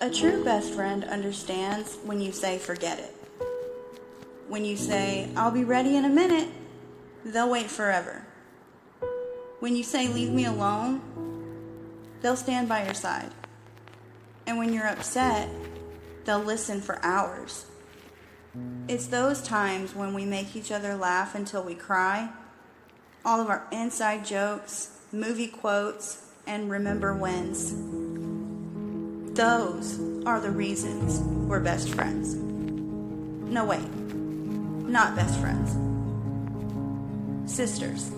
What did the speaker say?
A true best friend understands when you say forget it. When you say, I'll be ready in a minute, they'll wait forever. When you say leave me alone, they'll stand by your side. And when you're upset, they'll listen for hours. It's those times when we make each other laugh until we cry, all of our inside jokes, movie quotes, and remember whens. Those are the reasons we're best friends. No, wait, not best friends. Sisters.